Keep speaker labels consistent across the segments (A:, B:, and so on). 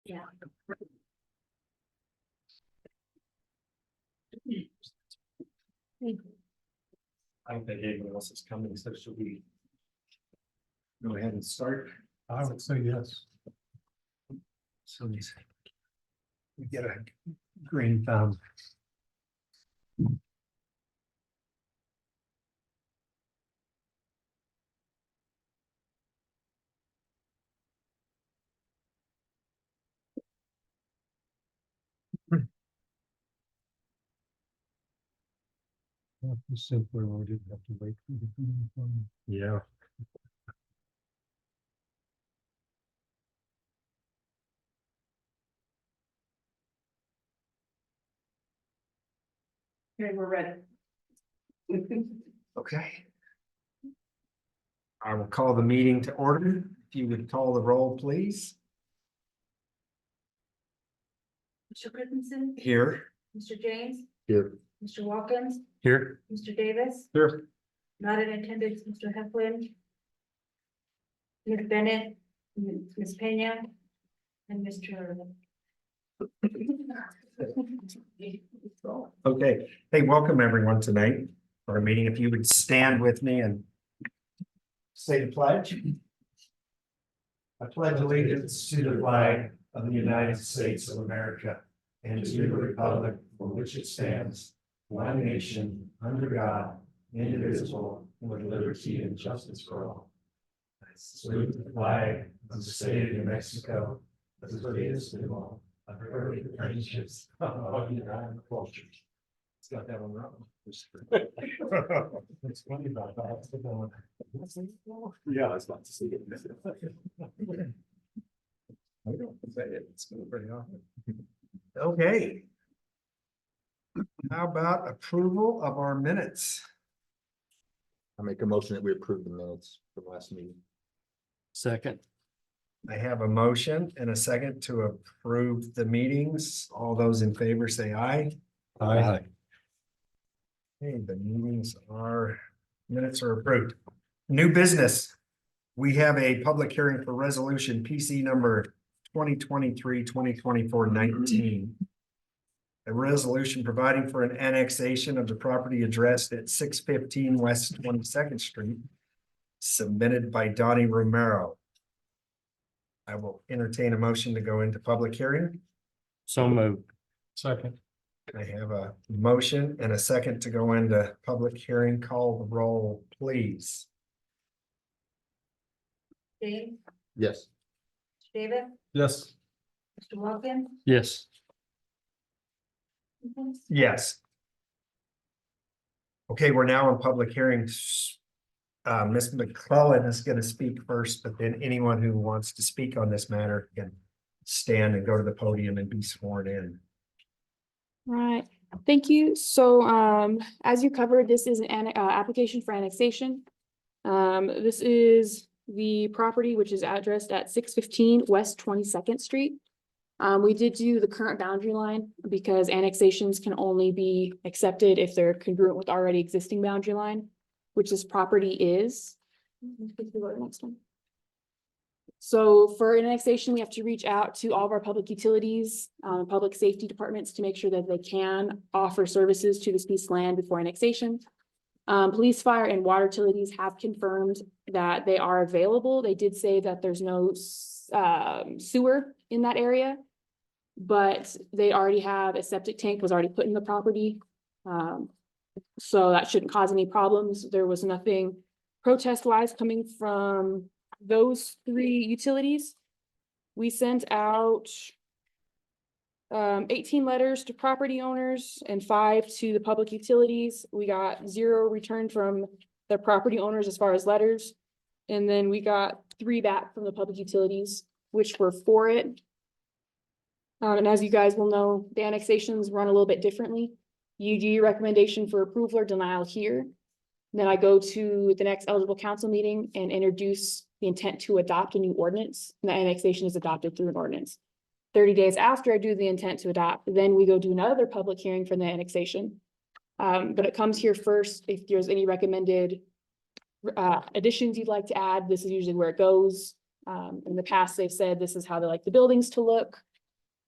A: Yeah.
B: I don't think anyone else is coming, so should we go ahead and start?
C: I would say yes.
B: So we get a green thumb.
C: Simpler, or didn't have to wait. For the green thumb.
B: Yeah.
A: Okay, we're ready.
B: Okay. I will call the meeting to order. If you would call the roll, please.
A: Mr. Christensen,
B: Here.
A: Mr. James,
B: Here.
A: Mr. Watkins,
B: Here.
A: Mr. Davis,
B: Here.
A: not in attendance, Mr. Heflin, Ms. Bennett, Ms. Pena, and Mr.
B: Okay, hey, welcome everyone tonight for our meeting. If you would stand with me and say the pledge. I pledge allegiance to the flag of the United States of America and to the republic for which it stands, one nation, under God, indivisible, with liberty and justice for all. I salute the flag of the state of New Mexico, as the greatest of all. I've heard the friendships of the United cultures. It's got that one wrong. It's funny about that. Yeah, I was about to see it. I don't say it, it's pretty often. Okay. How about approval of our minutes?
D: I make a motion that we approve the minutes from last meeting.
C: Second.
B: I have a motion and a second to approve the meetings. All those in favor say aye.
C: Aye.
B: Okay, the minutes are approved. New business. We have a public hearing for resolution PC number 2023-2024-19. A resolution providing for an annexation of the property addressed at 615 West 22nd Street, submitted by Donnie Romero. I will entertain a motion to go into public hearing.
C: So moved. Second.
B: I have a motion and a second to go into public hearing. Call the roll, please.
A: James,
D: Yes.
A: Mr. Davis,
C: Yes.
A: Mr. Watkins.
C: Yes.
B: Yes. Okay, we're now in public hearings. Ms. McClellan is going to speak first, but then anyone who wants to speak on this matter can stand and go to the podium and be sworn in.
E: Right, thank you. So as you covered, this is an application for annexation. This is the property which is addressed at 615 West 22nd Street. We did do the current boundary line because annexations can only be accepted if they're congruent with already existing boundary line, which this property is. Next one. So for annexation, we have to reach out to all of our public utilities, public safety departments to make sure that they can offer services to this piece of land before annexation. Police, fire, and water utilities have confirmed that they are available. They did say that there's no sewer in that area, but they already have a septic tank was already put in the property. So that shouldn't cause any problems. There was nothing protest-wise coming from those three utilities. We sent out 18 letters to property owners and 5 to the public utilities. We got 0 return from the property owners as far as letters. And then we got 3 back from the public utilities, which were for it. And as you guys will know, the annexations run a little bit differently. You do your recommendation for approval or denial here. Then I go to the next eligible council meeting and introduce the intent to adopt a new ordinance. And the annexation is adopted through an ordinance. 30 days after I do the intent to adopt, then we go do another public hearing for the annexation. But it comes here first. If there's any recommended additions you'd like to add, this is usually where it goes. In the past, they've said this is how they like the buildings to look.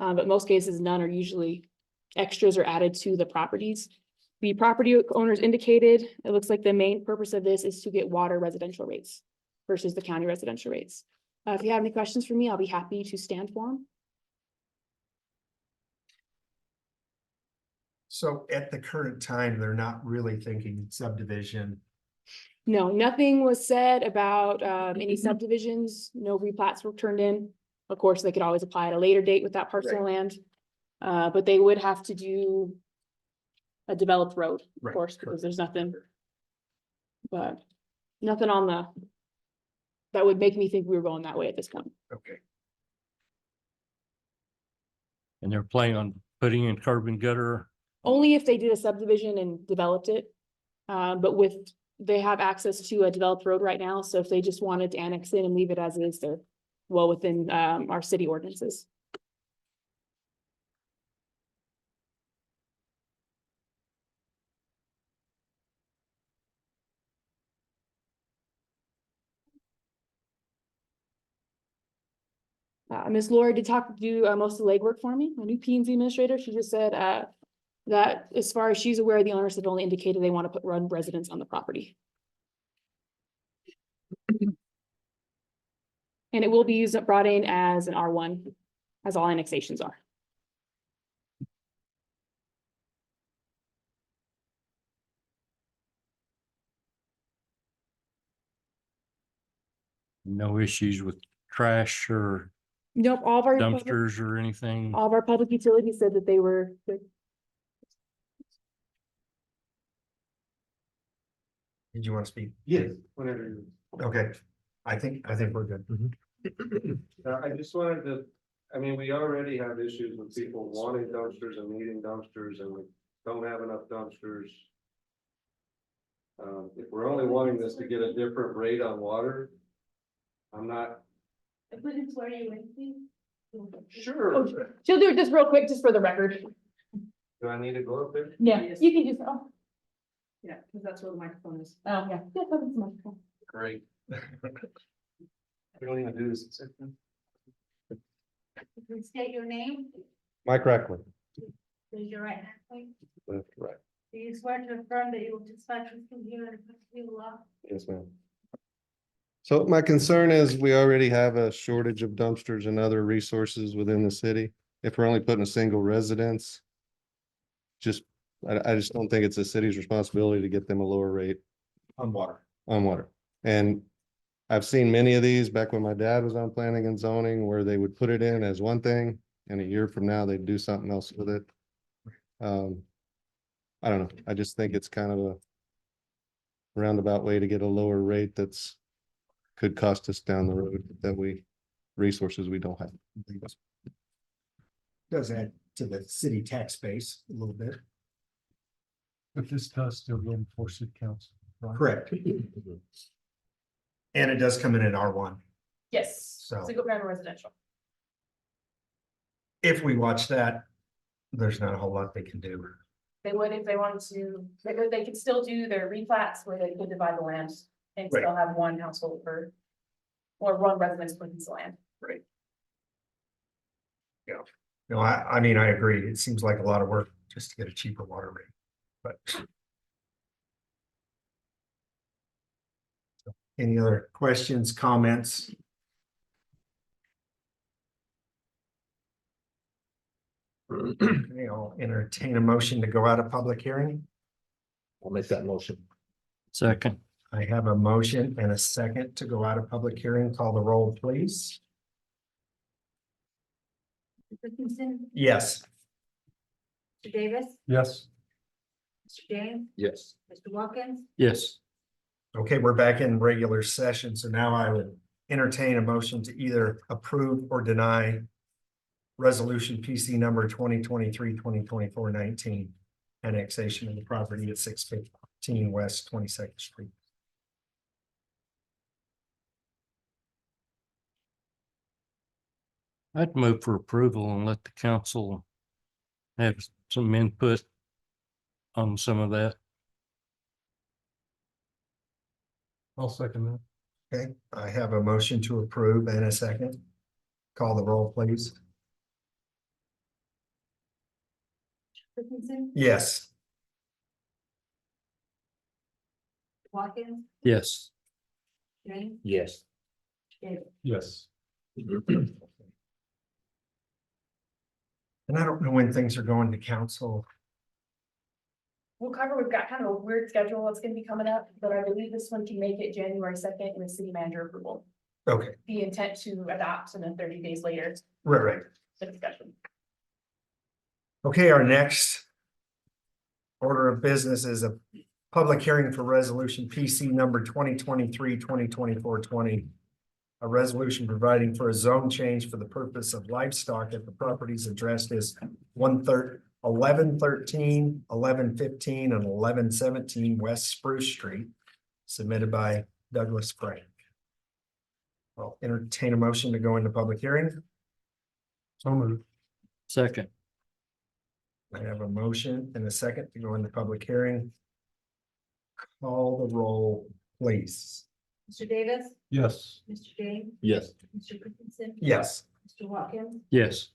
E: But most cases, none are usually extras are added to the properties. The property owners indicated, it looks like the main purpose of this is to get water residential rates versus the county residential rates. If you have any questions for me, I'll be happy to stand for them.
B: So at the current time, they're not really thinking subdivision.
E: No, nothing was said about any subdivisions, no replats were turned in. Of course, they could always apply at a later date with that parcel of land. But they would have to do a developed road, of
B: Right,
E: course, because
B: correct.
E: there's nothing. But nothing on that would make me think we were going that way at this point.
B: Okay.
C: And they're planning on putting in curb and gutter.
E: Only if they did a subdivision and developed it. But they have access to a developed road right now, so if they just wanted to annex in and leave it as is, they're well within our city ordinances. Ms. Laura did do most of the legwork for me, my new P and Z administrator. She just said that as far as she's aware, the owners have only indicated they want to run residents on the property. And it will be brought in as an R1, as all annexations are.
C: No issues with trash or
E: Nope,
C: dumpsters or anything.
E: all of our public utilities said that they were good.
B: Did you want to speak?
F: Yes, whenever you.
B: Okay, I think we're good.
F: I just wanted to, I mean, we already have issues with people wanting dumpsters and needing dumpsters, and we don't have enough dumpsters. If we're only wanting this to get a different rate on water, I'm not
A: I couldn't swear you in.
F: sure.
E: Oh, she'll do it just real quick, just for the record.
F: Do I need to go up there?
E: Yeah,
A: Yes.
E: you can just, oh,
A: Yeah, because that's where the microphone is.
E: yeah. Yeah, that's the microphone.
F: Great. We don't even do this.
A: Please state your name,
F: Mike Reckland.
A: raise your right hand, please.
F: That's right.
A: Do you swear to affirm that you will dispatch with him here and the law?
F: Yes, ma'am. So my concern is we already have a shortage of dumpsters and other resources within the city. If we're only putting a single residence. I just don't think it's the city's responsibility to get them a lower rate
B: On water.
F: on water. And I've seen many of these back when my dad was on planning and zoning where they would put it in as one thing and a year from now they'd do something else with it. I don't know. I just think it's kind of a roundabout way to get a lower rate that's could cost us down the road resources we don't have.
B: Does add to the city tax base a little bit.
C: But this does still go before city council.
B: Correct. And it does come in at R1.
E: Yes,
B: So-
E: single family residential.
B: If we watch that, there's not a whole lot they can do.
E: They would if they wanted to, they could still do their replats where they could divide the land and
B: Right.
E: still have one household or one residence per piece of land.
B: No, I mean, I agree. It seems like a lot of work just to get a cheaper water rate, but. Any other questions, comments? Okay, I'll entertain a motion to go out of public hearing.
D: I'll make that motion.
C: Second.
B: I have a motion and a second to go out of public hearing. Call the roll, please.
A: Mr. Kingston,
B: Yes.
A: Mr. Davis,
C: Yes.
A: Mr. James,
D: Yes.
A: Mr. Watkins,
C: Yes.
B: Okay, we're back in regular session, so now I would entertain a motion to either approve or deny resolution PC number 2023-2024-19, annexation of the property at 615 West 22nd Street.
C: I'd move for approval and let the council have some input on some of that. I'll second that.
B: Okay, I have a motion to approve and a second. Call the roll, please.
A: Christensen,
B: Yes.
A: Watkins,
C: Yes.
A: James,
D: Yes.
A: David.
B: Yes. And I don't know when things are going to council.
E: We'll cover, we've got kind of a weird schedule that's gonna be coming up, but I believe this one can make it January 2nd with city manager approval.
B: Okay,
E: The intent to adopt and then 30 days later,
B: right.
E: the discussion.
B: Okay, our next order of business is a public hearing for resolution PC number 2023-2024-20. A resolution providing for a zone change for the purpose of livestock at the properties addressed as 1113, 1115, and 1117 West Spruce Street, submitted by Douglas Frank. I'll entertain a motion to go into public hearing. So moved.
C: Second.
B: I have a motion and a second to go into public hearing. Call the roll, please.
A: Mr. Davis,
C: Yes.
A: Mr. James,
D: Yes.
A: Mr. Christensen.
B: Yes,
A: Mr. Watkins,
C: Yes.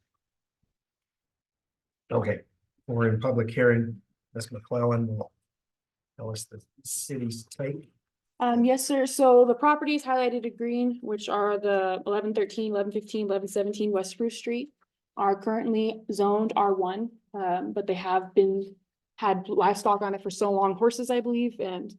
B: okay, we're in public hearing. Ms. McClellan will tell us the city's take.
E: Yes, sir. So the properties highlighted in green, which are the 1113, 1115, 1117 West Spruce Street, are currently zoned R1, but they have had livestock on it for so long, horses, I believe, and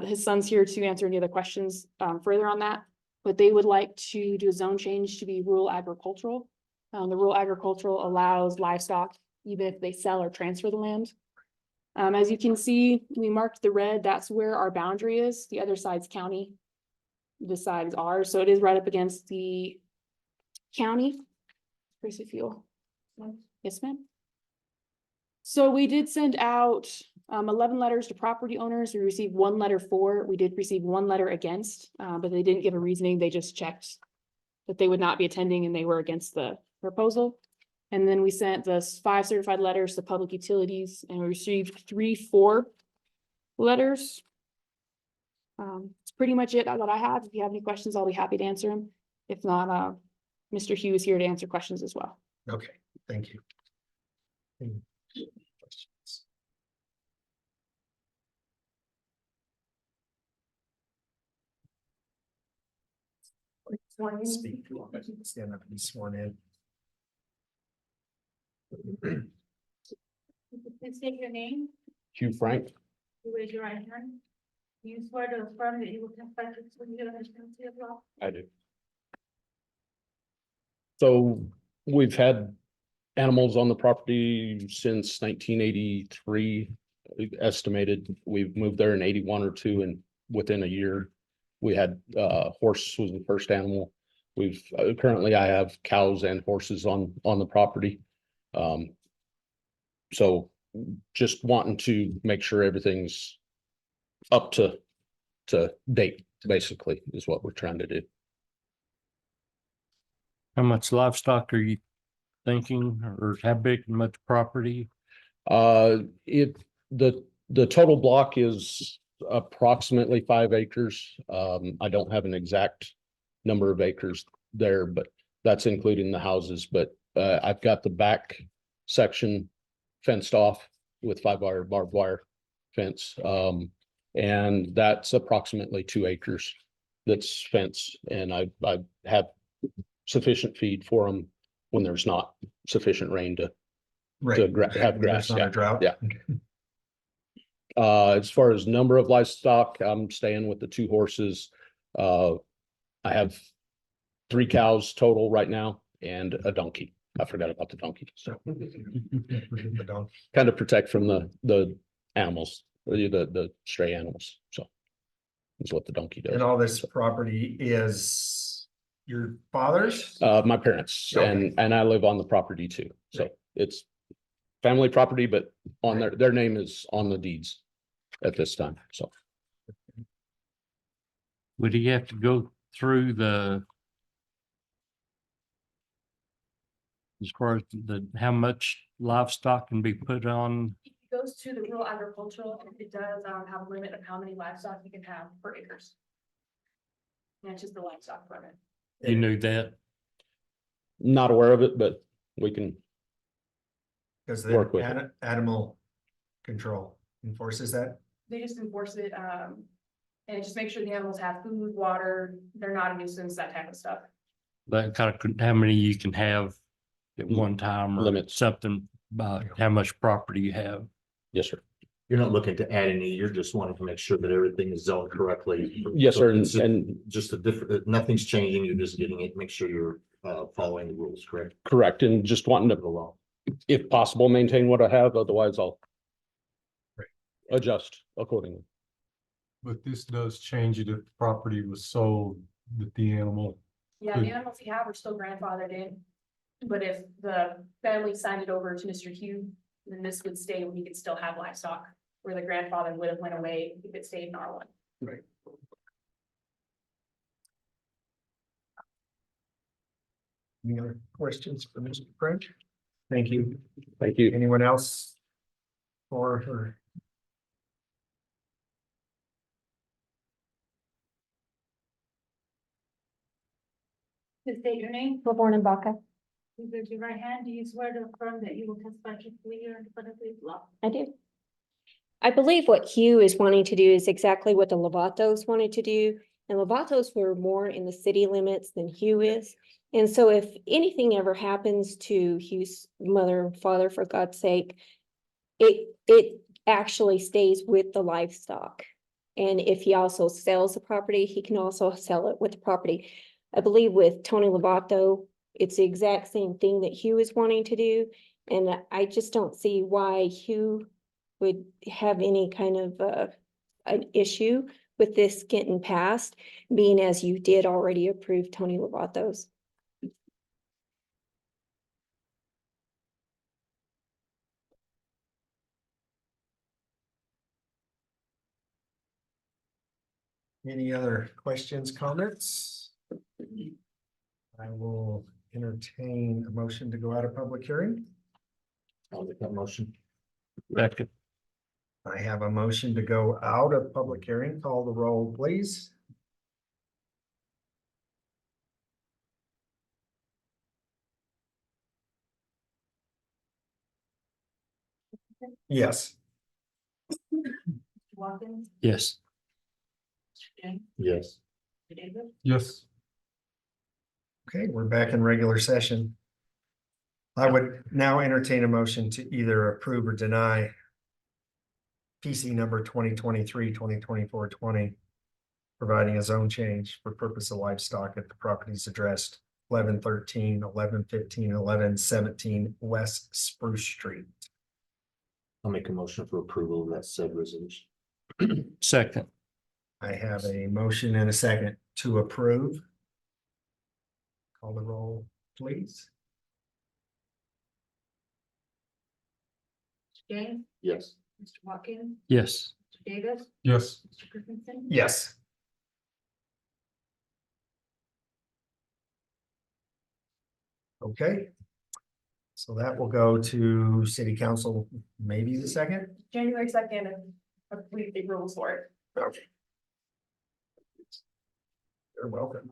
E: his son's here to answer any other questions further on that. But they would like to do a zone change to be rural agricultural. The rural agricultural allows livestock, even if they sell or transfer the land. As you can see, we marked the red, that's where our boundary is. The other side's county. This side is ours, so it is right up against the county. Chris, if you'll. Yes, ma'am. So we did send out 11 letters to property owners. We received 1 letter for, we did receive 1 letter against, but they didn't give a reasoning. They just checked that they would not be attending and they were against the proposal. And then we sent the 5 certified letters to public utilities and we received 3 4 letters. It's pretty much it that I have. If you have any questions, I'll be happy to answer them. If not, Mr. Hughes is here to answer questions as well.
B: Okay, thank you. Any questions? Speak, stand up and be sworn in.
A: please state your name,
D: Hugh Frank.
A: you raise your right hand. You swear to affirm that you will testify truthfully and honestly as well.
G: I do. So we've had animals on the property since 1983. Estimated, we've moved there in 81 or 2, and within a year, we had horse was the first animal. We've currently I have cows and horses on the property. So just wanting to make sure everything's up to date, basically, is what we're trying to do.
C: How much livestock are you thinking, or how big, much property?
G: The total block is approximately 5 acres. I don't have an exact number of acres there, but that's including the houses. But I've got the back section fenced off with 5-wire barbed wire fence. And that's approximately 2 acres that's fenced, and I have sufficient feed for them when there's not sufficient rain to
B: Right.
G: have
B: There's
G: grass.
B: not a
G: Yeah,
B: drought.
G: yeah. As far as number of livestock, I'm staying with the 2 horses. I have 3 cows total right now and a donkey. I forgot about the donkey. So
B: The dog.
G: kind of protect from the animals, the stray animals. So is what the donkey does.
B: And all this property is your father's?
G: My parents,
B: Okay.
G: and I live on the property too. So it's family property, but on their name is on the deeds at this time. So
C: Would he have to go through as far as how much livestock can be put on?
E: It goes to the rural agricultural, and it does have a limit of how many livestock you can have per acres. And it's just the livestock permit.
C: You knew that?
G: not aware of it, but we can
B: Does
G: Work
B: the
G: with it.
B: animal control enforces that?
E: They just enforce it, and just make sure the animals have food, water, they're not a nuisance, that type of stuff.
C: That kind of, how many you can have at one time or
G: Limits.
C: something about how much property you have.
G: Yes, sir.
H: You're not looking to add any, you're just wanting to make sure that everything is zoned correctly.
G: Yes, sir,
H: It's
G: and
H: just a different, nothing's changing, you're just getting it, make sure you're following the rules, correct?
G: correct, and just wanting
H: The
G: to,
H: law.
G: if possible, maintain what I have, otherwise I'll
B: Right.
G: adjust accordingly.
I: But this does change it if the property was sold, that the animal,
E: Yeah, the animals we have are still grandfathered in. But if the family signed it over to Mr. Hugh, then this would stay, we could still have livestock. Where the grandfather would have went away if it stayed in R1.
B: Any other questions for Mr. French? Thank you.
G: Thank you.
B: Anyone else? For her?
A: Please state your name.
J: Lavorne and Baca.
A: Please raise your right hand. Do you swear to affirm that you will testify truthfully here in front of the law?
J: I do. I believe what Hugh is wanting to do is exactly what the Lovatos wanted to do. And Lovatos were more in the city limits than Hugh is. And so if anything ever happens to Hugh's mother and father, for God's sake, it actually stays with the livestock. And if he also sells the property, he can also sell it with the property. I believe with Tony Lovato, it's the exact same thing that Hugh is wanting to do. And I just don't see why Hugh would have any kind of an issue with this getting passed, being as you did already approve Tony Lovato's.
B: Any other questions, comments? I will entertain a motion to go out of public hearing.
H: I'll make that motion.
C: Second.
B: I have a motion to go out of public hearing. Call the roll, please. Yes.
A: Watkins,
C: Yes.
A: Mr. James,
H: Yes.
A: Mr. Davis,
I: yes,
B: Okay, we're back in regular session. I would now entertain a motion to either approve or deny PC number 2023-2024-20, providing a zone change for purpose of livestock at the properties addressed 1113, 1115, 1117 West Spruce Street.
H: I'll make a motion for approval of that said resolution.
C: Second.
B: I have a motion and a second to approve. Call the roll, please.
A: Mr. James,
H: Yes.
A: Mr. Watkins,
C: Yes.
A: Mr. Davis,
I: yes.
A: Mr. Christensen.
B: Yes. Okay. So that will go to city council, maybe the second.
E: January 2nd, I believe the rules for it.
B: Okay. You're welcome.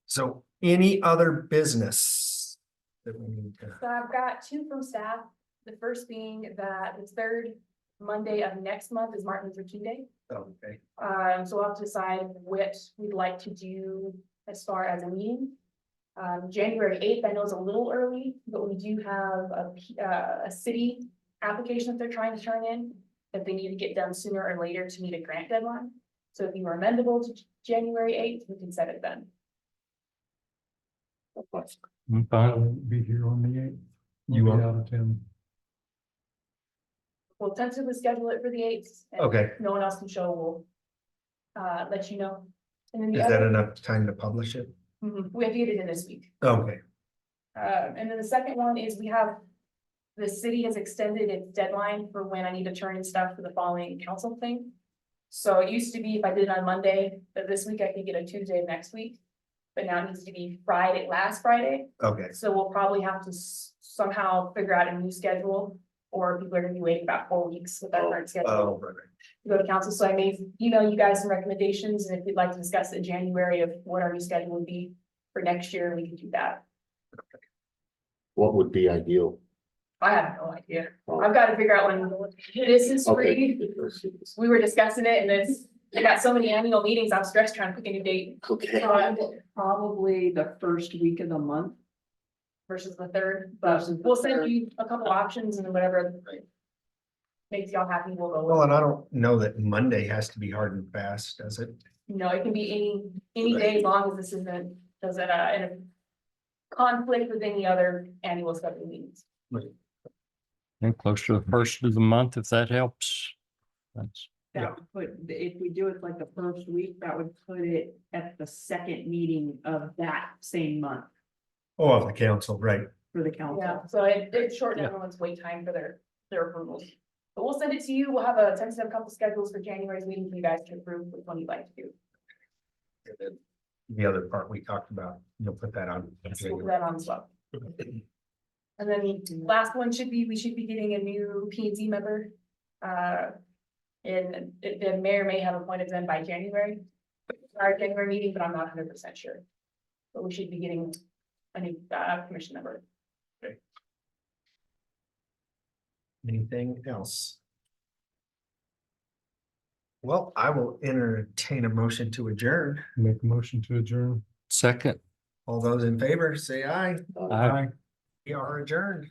B: So any other business that we need to?
E: So I've got two from staff. The first being that the third Monday of next month is Martin Luther King Day.
B: Okay,
E: So we'll have to decide what we'd like to do as far as a meeting. January 8th, I know is a little early, but we do have a city application that they're trying to turn in that they need to get done sooner or later to meet a grant deadline. So if you are amendable to January 8th, we can set it then.
C: I'm fine.
I: Be here on the eighth.
B: You
I: We'll be
B: are-
I: out of town.
E: We'll tentatively schedule it for the 8th. and
B: Okay.
E: if no one else can show, we'll let you know. And then the
B: is that
E: other,
B: enough time to publish it?
E: we have to get it in this week.
B: Okay,
E: And then the second one is the city has extended its deadline for when I need to turn in stuff for the following council thing. So it used to be if I did it on Monday, that this week I could get a Tuesday of next week. But now it needs to be last Friday.
B: okay,
E: So we'll probably have to somehow figure out a new schedule. Or people are gonna be waiting about 4 weeks with our current schedule
B: oh, right.
E: to go to council. So I may email you guys some recommendations, and if you'd like to discuss in January of what our new schedule would be for next year, we can do that.
H: What would be ideal?
K: I have no idea. I've got to figure out when this is free. We were discussing it and I got so many annual meetings, I'm stressed trying to pick a new date.
H: Okay.
L: Probably the first week of the month.
K: Versus the third, but
L: Versus the
K: we'll send
L: third.
K: you a couple options and whatever. Makes y'all happy, we'll go.
B: Well,
K: with
B: and
K: it.
B: I don't know that Monday has to be hard and fast, does it?
K: No, it can be any day as long as this isn't, doesn't, in a conflict with any other annual scheduled meetings.
C: And close to the first of the month, if that helps. That's,
L: That would put, if we do it like the first week, that would put it at the second meeting of that same month
B: Oh, of the council, right?
L: for the council.
K: Yeah, so it shortened everyone's wait time for their approvals. But we'll send it to you, we'll have a tentative couple schedules for January's meeting for you guys to approve which one you'd like to do.
B: And then the other part we talked about, you'll put that on.
K: So we'll put that on as well. And then the last one should be, we should be getting a new P and Z member. And the mayor may have appointed them by January. Our January meeting, but I'm not 100% sure. But we should be getting a new commission member.
B: Anything else? Well, I will entertain a motion to adjourn.
I: Make a motion to adjourn.
C: second.
B: All those in favor, say aye.
C: Aye.
B: We are adjourned.